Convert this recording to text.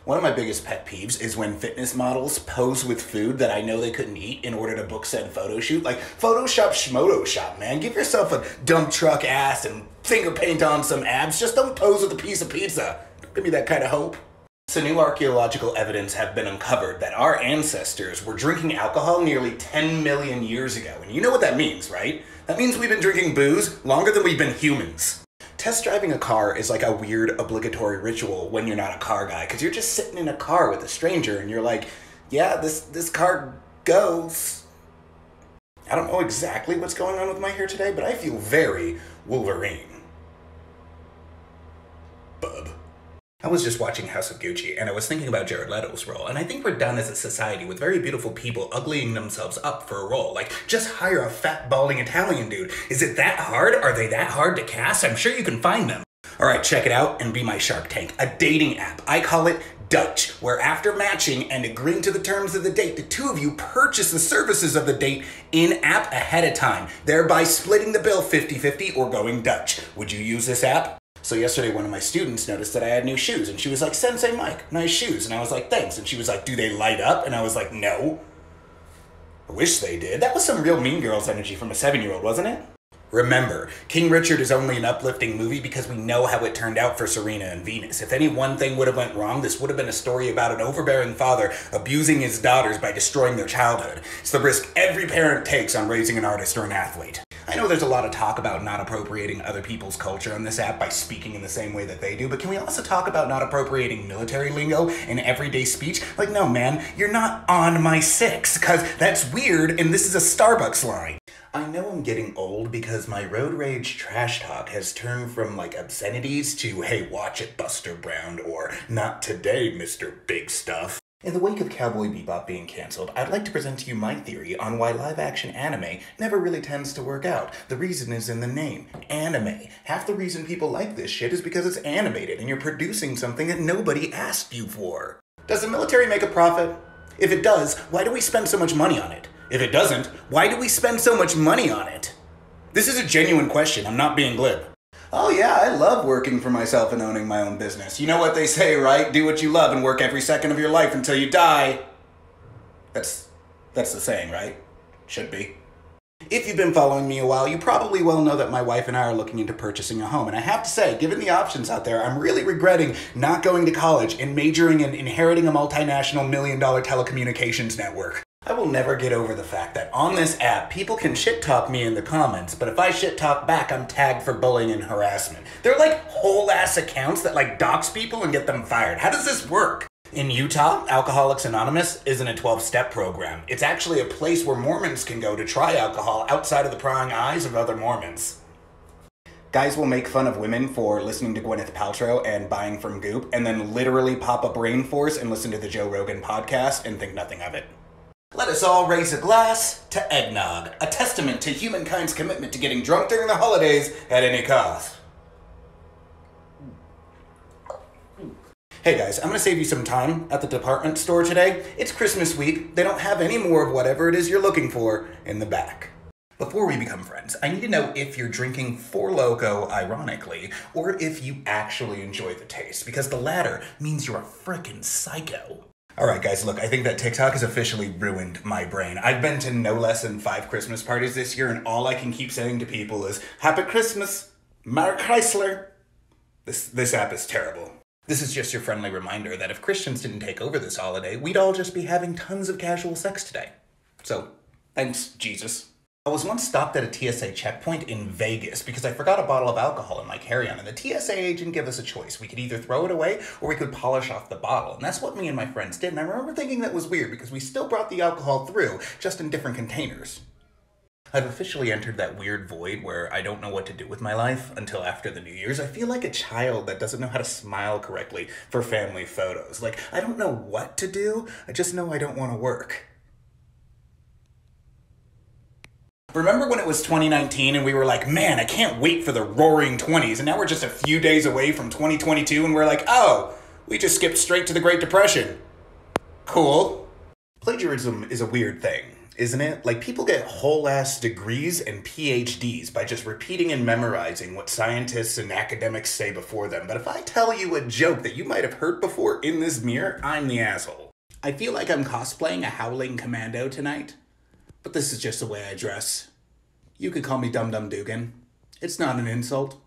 One of my biggest pet peeves is when fitness models pose with food that I know they couldn't eat in order to book said photo shoot. Like, Photoshop schmotoshop, man. Give yourself a dump truck ass and finger paint on some abs. Just don't pose with a piece of pizza. Don't give me that kind of hope. So new archaeological evidence have been uncovered that our ancestors were drinking alcohol nearly 10 million years ago. And you know what that means, right? That means we've been drinking booze longer than we've been humans. Test driving a car is like a weird obligatory ritual when you're not a car guy, because you're just sitting in a car with a stranger and you're like, yeah, this car goes. I don't know exactly what's going on with my hair today, but I feel very Wolverine. Bub. I was just watching House of Gucci, and I was thinking about Jared Leto's role, and I think we're done as a society with very beautiful people uglying themselves up for a role. Like, just hire a fat, balding Italian dude. Is it that hard? Are they that hard to cast? I'm sure you can find them. Alright, check it out and be my Shark Tank. A dating app. I call it Dutch, where after matching and agreeing to the terms of the date, the two of you purchase the services of the date in-app ahead of time, thereby splitting the bill 50-50 or going Dutch. Would you use this app? So yesterday, one of my students noticed that I had new shoes, and she was like, Sensei Mike, nice shoes. And I was like, thanks. And she was like, do they light up? And I was like, no. I wish they did. That was some real Mean Girls energy from a 7-year-old, wasn't it? Remember, King Richard is only an uplifting movie because we know how it turned out for Serena and Venus. If any one thing would have went wrong, this would have been a story about an overbearing father abusing his daughters by destroying their childhood. It's the risk every parent takes on raising an artist or an athlete. I know there's a lot of talk about not appropriating other people's culture on this app by speaking in the same way that they do, but can we also talk about not appropriating military lingo in everyday speech? Like, no man, you're not on my six, cause that's weird and this is a Starbucks line. I know I'm getting old because my road rage trash talk has turned from like obscenities to, hey, watch it, Buster Brown, or not today, Mr. Big Stuff. In the wake of Cowboy Bebop being canceled, I'd like to present to you my theory on why live-action anime never really tends to work out. The reason is in the name, anime. Half the reason people like this shit is because it's animated and you're producing something that nobody asked you for. Does the military make a profit? If it does, why do we spend so much money on it? If it doesn't, why do we spend so much money on it? This is a genuine question, I'm not being glib. Oh yeah, I love working for myself and owning my own business. You know what they say, right? Do what you love and work every second of your life until you die. That's the saying, right? Should be. If you've been following me a while, you probably well know that my wife and I are looking into purchasing a home. And I have to say, given the options out there, I'm really regretting not going to college and majoring in inheriting a multinational million-dollar telecommunications network. I will never get over the fact that on this app, people can shit-talk me in the comments, but if I shit-talk back, I'm tagged for bullying and harassment. They're like whole-ass accounts that like dox people and get them fired. How does this work? In Utah, Alcoholics Anonymous isn't a 12-step program. It's actually a place where Mormons can go to try alcohol outside of the prying eyes of other Mormons. Guys will make fun of women for listening to Gwyneth Paltrow and buying from Goop, and then literally pop up Brain Force and listen to the Joe Rogan podcast and think nothing of it. Let us all raise a glass to eggnog, a testament to humankind's commitment to getting drunk during the holidays at any cost. Hey guys, I'm gonna save you some time at the department store today. It's Christmas week. They don't have any more of whatever it is you're looking for in the back. Before we become friends, I need to know if you're drinking Four Loko ironically, or if you actually enjoy the taste, because the latter means you're a frickin' psycho. Alright guys, look, I think that TikTok has officially ruined my brain. I've been to no less than 5 Christmas parties this year, and all I can keep saying to people is, Happy Christmas, Merry Chrysler. This app is terrible. This is just your friendly reminder that if Christians didn't take over this holiday, we'd all just be having tons of casual sex today. So, thanks, Jesus. I was once stopped at a TSA checkpoint in Vegas because I forgot a bottle of alcohol in my carry-on, and the TSA agent gave us a choice. We could either throw it away or we could polish off the bottle, and that's what me and my friends did, and I remember thinking that was weird because we still brought the alcohol through, just in different containers. I've officially entered that weird void where I don't know what to do with my life until after the New Year's. I feel like a child that doesn't know how to smile correctly for family photos. Like, I don't know what to do, I just know I don't want to work. Remember when it was 2019 and we were like, man, I can't wait for the roaring 20s, and now we're just a few days away from 2022 and we're like, oh, we just skipped straight to the Great Depression. Cool. Plagiarism is a weird thing. isn't it? Like, people get whole-ass degrees and PhDs by just repeating and memorizing what scientists and academics say before them. But if I tell you a joke that you might have heard before in this mirror, I'm the asshole. I feel like I'm cosplaying a howling commando tonight, but this is just the way I dress. You could call me Dum Dum Dugan. It's not an insult.